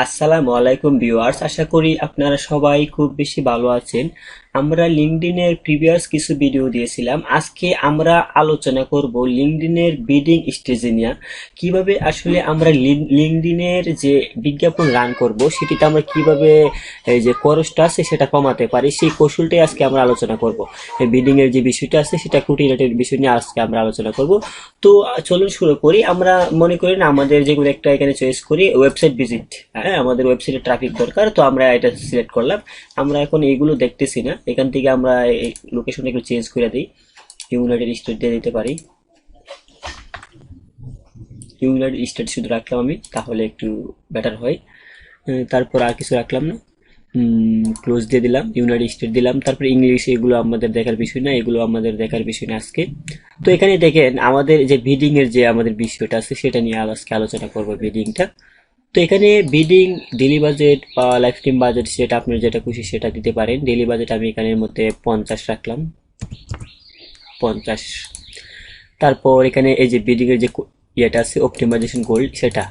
আসসালামু আলাইকুম ভিউয়ার্স, আশা করি আপনারা সবাই খুব বেশি ভালো আছেন। আমরা লিঙ্কডইনের প্রিভিয়াস কিছু ভিডিও দিয়েছিলাম। আজকে আমরা আলোচনা করব লিঙ্কডইনের বিডিং স্টেজে নিয়ে কিভাবে আসলে আমরা লিঙ্কডইনের যে বিজ্ঞাপন রান করব সেটিতে আমরা কিভাবে এই যে খরচটা আছে সেটা কমাতে পারি, সেই কৌশলটাই আজকে আমরা আলোচনা করব। বিডিং এর যে বিষয়টা আছে সেটা খুঁটিনাটির বিষয় নিয়ে আজকে আমরা আলোচনা করব। তো চলুন শুরু করি। আমরা মনে করি না আমাদের যেগুলো একটা এখানে চয়েস করি ওয়েবসাইট ভিজিট, হ্যাঁ আমাদের ওয়েবসাইটে ট্রাফিক দরকার, তো আমরা এটা সিলেক্ট করলাম। আমরা এখন এইগুলো দেখতেছি না, এখান থেকে আমরা এই লোকেশন একটু চেঞ্জ করে দিই। ইউনাইটেড স্টেট দিয়ে দিতে পারি, ইউনাইটেড স্টেট শুধু রাখলাম আমি, তাহলে একটু বেটার হয়। তারপর আর কিছু রাখলাম না, ক্লোজ দিয়ে দিলাম, ইউনাইটেড স্টেট দিলাম। তারপর ইংলিশ, এগুলো আমাদের দেখার বিষয় না, এগুলো আমাদের দেখার বিষয় না আজকে। তো এখানে দেখেন আমাদের যে বিডিং এর যে আমাদের বিষয়টা আছে সেটা নিয়ে আজকে আলোচনা করবো, বিডিংটা। তো এখানে বিডিং ডেলি বাজেট বা লাইফ টাইম বাজেট, সেটা আপনার যেটা খুশি সেটা দিতে পারেন। ডেলি বাজেট আমি এখানের মধ্যে 50 রাখলাম, 50। তারপর এখানে এই যে বিডিং এর যে ইয়েটা আছে অপটিমাইজেশন গোল্ড, সেটা।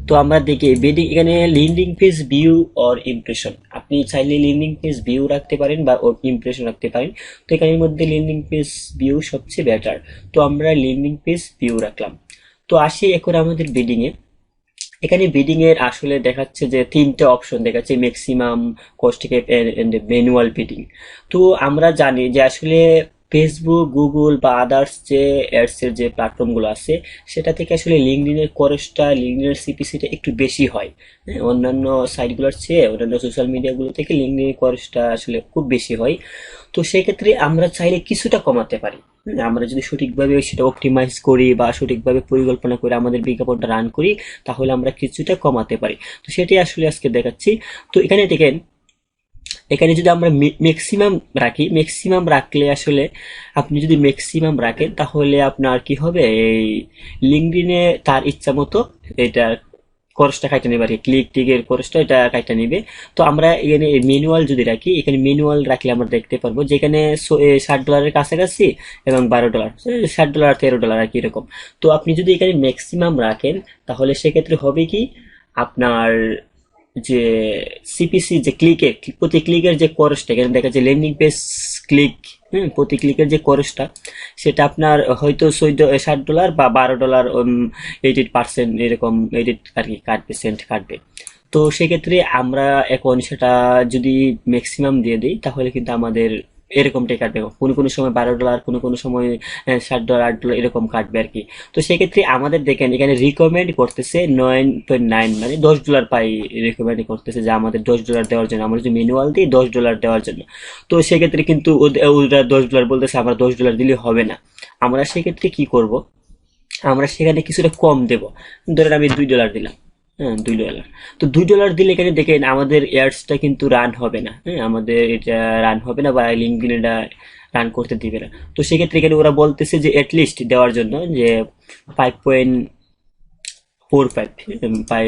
তো আমরা দেখি বিডিং এখানে লিন্ডিং পেজ ভিউ অর ইমপ্রেশন, আপনি চাইলে লিন্ডিং পেজ ভিউ রাখতে পারেন বা ইমপ্রেশন রাখতে পারেন। তো এখানের মধ্যে লিন্ডিং পেজ ভিউ সবচেয়ে বেটার, তো আমরা লিন্ডিং পেজ ভিউ রাখলাম। তো আসি এখন আমাদের বিডিং এ। এখানে বিডিং এর আসলে দেখাচ্ছে যে তিনটা অপশন দেখাচ্ছে, maximum, cost cap and manual bidding. তো আমরা জানি যে আসলে ফেসবুক, গুগল বা আদার্স যে অ্যাডস এর যে প্ল্যাটফর্ম গুলো আছে সেটা থেকে আসলে লিঙ্কডইনের খরচটা, লিঙ্কডইনের সিপিসিটা একটু বেশি হয়। হ্যাঁ, অন্যান্য সাইটগুলোর চেয়ে, অন্যান্য সোশ্যাল মিডিয়াগুলো থেকে লিঙ্কডইনের খরচটা আসলে খুব বেশি হয়। তো সেক্ষেত্রে আমরা চাইলে কিছুটা কমাতে পারি। আমরা যদি সঠিকভাবে সেটা অপটিমাইজ করি বা সঠিকভাবে পরিকল্পনা করে আমাদের বিজ্ঞাপনটা রান করি, তাহলে আমরা কিছুটা কমাতে পারি। তো সেটাই আসলে আজকে দেখাচ্ছি। তো এখানে দেখেন, এখানে যদি আমরা ম্যাক্সিমাম রাখি, ম্যাক্সিমাম রাখলে আসলে আপনি যদি ম্যাক্সিমাম রাখেন তাহলে আপনার কি হবে, এই লিঙ্কডইনে তার ইচ্ছা মতো এটা খরচটা কাইটা নেবে আর কি, ক্লিক টিকের খরচটা এটা কাইটা নিবে। তো আমরা এখানে ম্যানুয়াল যদি রাখি, এখানে ম্যানুয়াল রাখলে আমরা দেখতে পারবো যেখানে $60 কাছাকাছি এবং $12, $60, $13 আর কি এরকম। তো আপনি যদি এখানে ম্যাক্সিমাম রাখেন তাহলে সেক্ষেত্রে হবে কি, আপনার যে সিপিসি যে ক্লিকের, প্রতি ক্লিকের যে খরচটা এখানে দেখা যায় ল্যান্ডিং পেজ ক্লিক, প্রতি ক্লিকের যে খরচটা সেটা আপনার হয়তো $60 বা $12, 80% এরকম, এডিট আর কি কাটবে, সেন্ট কাটবে। তো সেক্ষেত্রে আমরা এখন সেটা যদি ম্যাক্সিমাম দিয়ে দিই তাহলে কিন্তু আমাদের এরকমটাই কাটবে, কোনো কোনো সময় $12, কোনো কোনো সময় $7, $8 এরকম কাটবে আর কি। তো সেক্ষেত্রে আমাদের দেখেন এখানে রিকমেন্ড করতেছে 9.9, মানে $10 পাই রিকমেন্ড করতেছে, যে আমাদের $10 দেওয়ার জন্য, আমরা যদি ম্যানুয়াল দিই $10 দেওয়ার জন্য। তো সেক্ষেত্রে কিন্তু ওরা $10 বলতেছে, আমরা $10 দিলে হবে না। আমরা সেক্ষেত্রে কি করব, আমরা সেখানে কিছুটা কম দেব। ধরেন আমি $2 দিলাম, হ্যাঁ $2। তো $2 দিলে এখানে দেখেন আমাদের এয়ার্সটা কিন্তু রান হবে না, হ্যাঁ আমাদের এটা রান হবে না বা লিঙ্কডইন এটা রান করতে দিবে না। তো সেক্ষেত্রে এখানে ওরা বলতেছে যে এটলিস্ট দেওয়ার জন্য যে 5.45 পাই,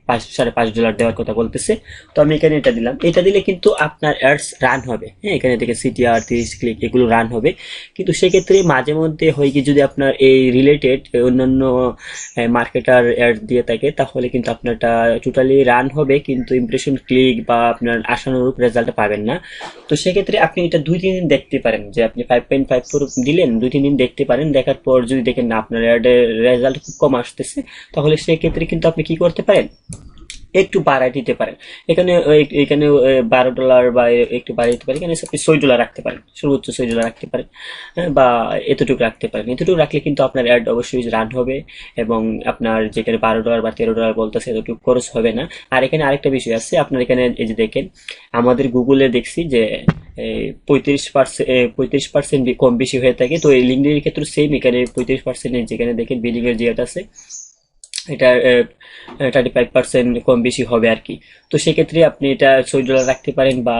5.5 $5 দেওয়ার কথা বলতেছে। তো আমি এখানে এটা দিলাম, এটা দিলে কিন্তু আপনার অ্যাডস রান হবে। হ্যাঁ, এখানে দেখে সিটিআর 30 ক্লিক এগুলো রান হবে। কিন্তু সেক্ষেত্রে মাঝে মধ্যে হয় কি, যদি আপনার এই রিলেটেড অন্যান্য মার্কেটার অ্যাড দিয়ে থাকে তাহলে কিন্তু আপনারটা টোটালি রান হবে কিন্তু ইমপ্রেশন, ক্লিক বা আপনার আশানুরূপ রেজাল্ট পাবেন না। তো সেক্ষেত্রে আপনি এটা 2-3 দিন দেখতে পারেন, যে আপনি 5.54 দিলেন, 2-3 দিন দেখতে পারেন। দেখার পর যদি দেখেন না আপনার অ্যাডের রেজাল্ট খুব কম আসতেছে, তাহলে সেক্ষেত্রে কিন্তু আপনি কি করতে পারেন, একটু বাড়ায় দিতে পারেন। এখানে এখানে $12 বা একটু বাড়িয়ে দিতে পারেন, এখানে আপনি $6 রাখতে পারেন, সর্বোচ্চ $6 রাখতে পারেন। হ্যাঁ, বা এতটুকু রাখতে পারেন। এতটুকু রাখলে কিন্তু আপনার অ্যাড অবশ্যই রান হবে এবং আপনার যেখানে $12 বা $13 বলতেছে এতটুকু খরচ হবে না। আর এখানে আরেকটা বিষয় আছে, আপনার এখানে এই যে দেখেন আমাদের গুগলে দেখছি যে 35% কম বেশি হয়ে থাকে। তো এই লিঙ্কডইনের ক্ষেত্রে সেম, এখানে 35% যেখানে দেখেন বিলিং এর যে আছে এটা 35% কম বেশি হবে আর কি। তো সেক্ষেত্রে আপনি এটা $6 রাখতে পারেন বা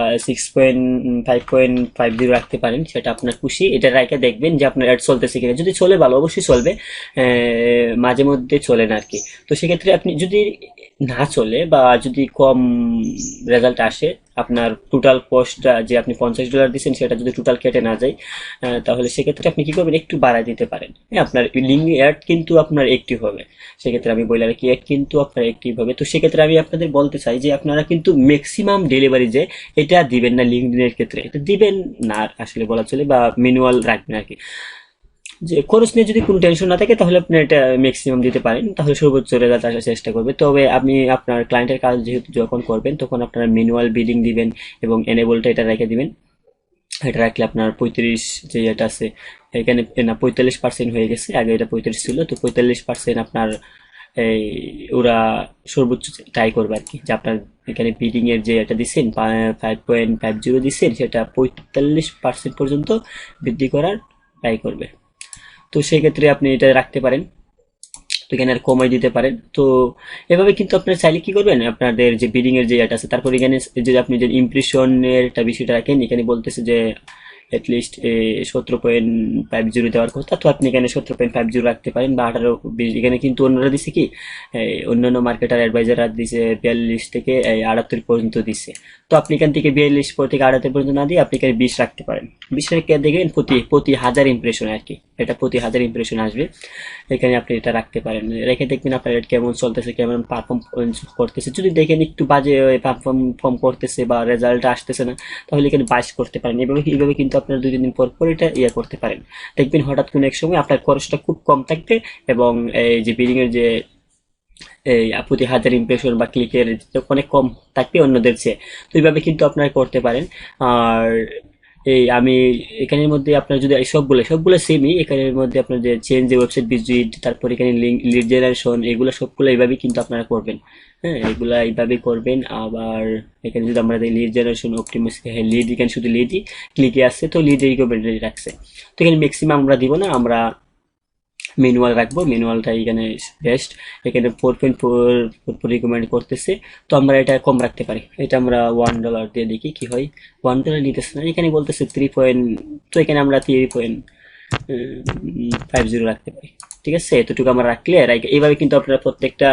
5.50 রাখতে পারেন, সেটা আপনার খুশি। এটা রাখে দেখবেন যে আপনার অ্যাড চলতেছে কিনা, যদি চলে ভালো, অবশ্যই চলবে। মাঝে মধ্যে চলে না আর কি। তো সেক্ষেত্রে আপনি যদি না চলে বা যদি কম রেজাল্ট আসে, আপনার টোটাল কস্টটা যে আপনি $50 দিচ্ছেন সেটা যদি টোটাল কেটে না যায়, তাহলে সেক্ষেত্রে আপনি কি করবেন, একটু বাড়ায় দিতে পারেন। হ্যাঁ, আপনার লিঙ্ক অ্যাড কিন্তু আপনার একটিভ হবে। সেক্ষেত্রে আমি বলে রাখি, অ্যাড কিন্তু আপনার একটিভ হবে। তো সেক্ষেত্রে আমি আপনাদের বলতে চাই যে আপনারা কিন্তু ম্যাক্সিমাম ডেলিভারি যে এটা দিবেন না, লিঙ্কডইনের ক্ষেত্রে এটা দিবেন না আসলে বলা চলে, বা ম্যানুয়াল রাখবেন আর কি। যে খরচ নিয়ে যদি কোনো টেনশন না থাকে তাহলে আপনি এটা ম্যাক্সিমাম দিতে পারেন, তাহলে সর্বোচ্চ রেজাল্ট আসার চেষ্টা করবে। তবে আপনি আপনার ক্লায়েন্টের কাজ যেহেতু যখন করবেন তখন আপনারা ম্যানুয়াল বিলিং দিবেন এবং এনেবলটা এটা রেখে দিবেন। এটা রাখলে আপনার 35 যে এটা আছে এখানে, না 45% হয়ে গেছে, আগে এটা 35 ছিল, তো 45% আপনার এই ওরা সর্বোচ্চ ট্রাই করবে আর কি, যে আপনার এখানে বিডিং এর যে এটা দিচ্ছেন 5.50 দিচ্ছেন সেটা 45% পর্যন্ত বৃদ্ধি করার ট্রাই করবে। তো সেক্ষেত্রে আপনি এটা রাখতে পারেন, তো এখানে আর কমাই দিতে পারেন। তো এভাবে কিন্তু আপনার চাইলে কি করবেন, আপনাদের যে বিডিং এর যে এটা আছে, তারপর এখানে যে আপনি যে ইমপ্রেশনের একটা বিষয়টা রাখেন, এখানে বলতেছে যে অ্যাটলিস্ট 17.50 দেওয়ার কথা, তো আপনি এখানে 17.50 রাখতে পারেন, বা 18-20। এখানে কিন্তু অন্যরা দিছে কি, অন্যান্য মার্কেটার অ্যাডভাইজাররা দিছে 42 থেকে 78 পর্যন্ত দিচ্ছে। তো আপনি এখান থেকে 42 থেকে 78 পর্যন্ত না দিয়ে আপনি এখানে 20 রাখতে পারেন। 20 রেখে দেখবেন প্রতি প্রতি 1000 ইমপ্রেশন আর কি, এটা প্রতি 1000 ইমপ্রেশন আসবে। এখানে আপনি এটা রাখতে পারেন, রেখে দেখবেন আপনার এটা কেমন চলতেছে, কেমন পারফর্ম করতেছে। যদি দেখেন একটু বাজে পারফর্ম করতেছে বা রেজাল্ট আসতেছে না, তাহলে এখানে বাইশ করতে পারেন। এভাবে এইভাবে কিন্তু আপনার 2-3 দিন পর পর এটা ইয়ে করতে পারেন। দেখবেন হঠাৎ কোনো এক সময় আপনার খরচটা খুব কম থাকবে, এবং এই যে বিলিং এর যে এই প্রতি 1000 ইমপ্রেশন বা ক্লিকের অনেক কম থাকবে অন্যদের চেয়ে। তো এইভাবে কিন্তু আপনারা করতে পারেন। আর এই আমি এখানের মধ্যে আপনার যদি এই সবগুলো সেমই, এখানের মধ্যে আপনার যে চেঞ্জ যে ওয়েবসাইট ভিজিট, তারপর এখানে লিড জেনারেশন, এগুলো সবগুলো এইভাবেই কিন্তু আপনারা করবেন। হ্যাঁ, এগুলা এইভাবেই করবেন। আবার এখানে যদি আমরা লিড জেনারেশন অপটিমাইজ, হ্যাঁ লিড, এখানে শুধু লিডই ক্লিকে আসছে, তো লিড রিকমেন্ডেড রাখছে। তো এখানে ম্যাক্সিমাম আমরা দিব না, আমরা ম্যানুয়াল রাখবো, ম্যানুয়ালটা এখানে বেস্ট। এখানে 4.4 রিকমেন্ড করতেছে, তো আমরা এটা কম রাখতে পারি, এটা আমরা $1 দিয়ে দেখি কি হয়। $1 নিতেছে না, এখানে বলতেছে 3 তো এখানে আমরা 3.50 রাখতে পারি। ঠিক আছে, এতটুকু আমরা রাখলে এইভাবে কিন্তু আপনারা প্রত্যেকটা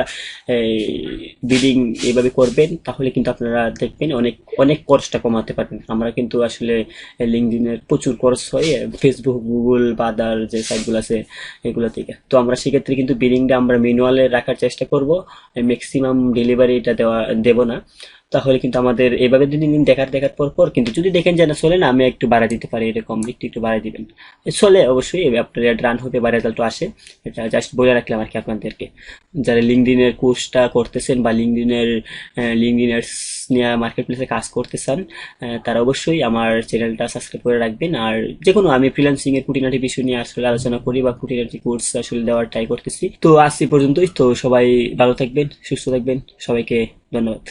বিডিং এইভাবে করবেন, তাহলে কিন্তু আপনারা দেখবেন অনেক অনেক খরচটা কমাতে পারবেন। আমরা কিন্তু আসলে লিঙ্কডইনের প্রচুর খরচ হয় ফেসবুক, গুগল বা আদার যে সাইটগুলো আছে এগুলো থেকে। তো আমরা সেক্ষেত্রে কিন্তু বিলিংটা আমরা ম্যানুয়ালে রাখার চেষ্টা করব, ম্যাক্সিমাম ডেলিভারিটা দেব না। তাহলে কিন্তু আমাদের এভাবে 2-3 দিন দেখার পর পর কিন্তু যদি দেখেন যে না চলে না, আমি একটু বাড়া দিতে পারি, এরকম একটু একটু বাড়াই দিবেন। চলে অবশ্যই, আপনার রান হবে বা রেজাল্ট আসে, এটা জাস্ট বলে রাখলাম আর কি আপনাদেরকে। যারা লিঙ্কডইনের কোর্সটা করতেছেন বা লিঙ্কডইনের নিয়ে মার্কেট প্লেসে কাজ করতে চান, তারা অবশ্যই আমার চ্যানেলটা সাবস্ক্রাইব করে রাখবেন। আর যে কোনো আমি ফ্রিল্যান্সিং এর খুঁটিনাটি বিষয় নিয়ে আসলে আলোচনা করি, বা খুঁটিনাটি কোর্স আসলে দেওয়ার ট্রাই করতেছি। তো আজ এই পর্যন্তই, তো সবাই ভালো থাকবেন, সুস্থ থাকবেন, সবাইকে ধন্যবাদ।